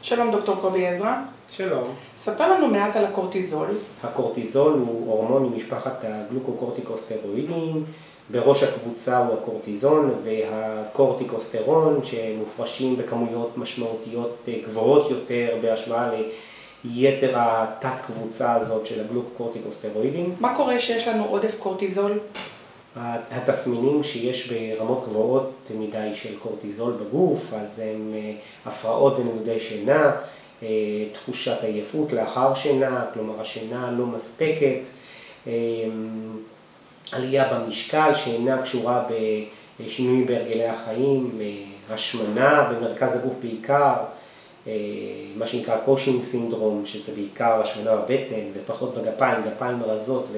שלום דוקטור קובי עזרא. שלום. ספר לנו מעט על הקורטיזול. הקורטיזול הוא הורמון ממשפחת הגלוקוקורטיקוסטרואידים. בראש הקבוצה הוא הקורטיזון והקורטיקוסטרון שמופרשים בכמויות משמעותיות גבוהות יותר בהשוואה ליתר התת קבוצה הזאת של הגלוקוקורטיקוסטרואידים. מה קורה שיש לנו עודף קורטיזול? התסמינים שיש ברמות גבוהות מדי של קורטיזול בגוף, אז הם הפרעות ונדודי שינה, תחושת עייפות לאחר שינה, כלומר השינה לא מספקת, עלייה במשקל שאינה קשורה בשינוי בהרגלי החיים, השמנה במרכז הגוף בעיקר, מה שנקרא קושינג סינדרום, שזה בעיקר השמנה בבטן ופחות בגפיים, גפיים רזות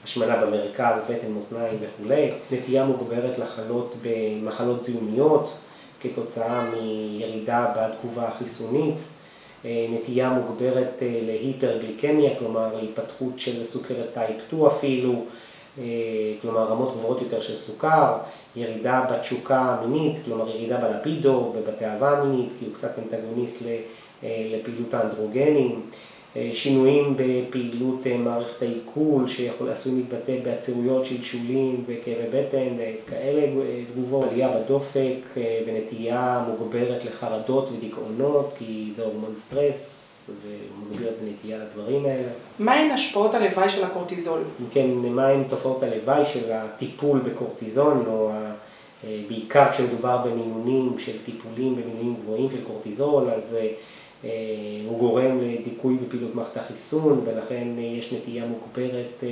השמנה במרכז, בטן, מותניים וכו'. נטייה מוגברת לחלות במחלות זיהומיות כתוצאה מירידה בתגובה החיסונית. נטייה מוגברת להיפרגליקמיה, כלומר להתפתחות של סוכרת טייפ 2 אפילו, כלומר רמות גבוהות יותר של סוכר. ירידה בתשוקה המינית, כלומר ירידה בלפידו ובתאווה המינית, כי הוא קצת אנטגוניסט לפעילות האנדרוגנים. שינויים בפעילות מערכת העיכול שעשויים להתבטא בעצירויות שלשולים וכאבי בטן וכאלה תגובות, עלייה בדופק ונטייה מוגברת לחרדות ודיכאונות כי זה הורמון סטרס ומוגברת הנטייה לדברים האלה. מהן השפעות הלוואי של הקורטיזול? כן, מהן תופעות הלוואי של הטיפול בקורטיזון או בעיקר כשמדובר במינונים של טיפולים במינונים גבוהים של קורטיזול, אז הוא גורם לדיכוי בפעילות מערכת החיסון ולכן יש נטייה מוגברת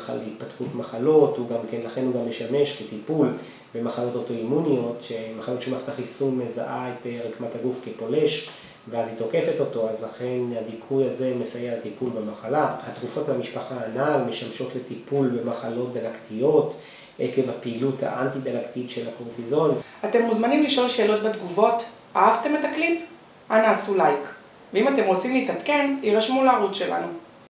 להתפתחות מחלות, לכן הוא גם משמש כטיפול במחלות אוטואימוניות, שמחלות שמערכת החיסון מזהה את רקמת הגוף כפולש ואז היא תוקפת אותו, אז לכן הדיכוי הזה מסייע לטיפול במחלה. התרופות במשפחה הנ"ל משמשות לטיפול במחלות דלקתיות עקב הפעילות האנטי-דלקתית של הקורטיזול. אתם מוזמנים לשאול שאלות בתגובות. אהבתם את הקליפ? אנא עשו לייק. ואם אתם רוצים להתעדכן, יירשמו לערוץ שלנו.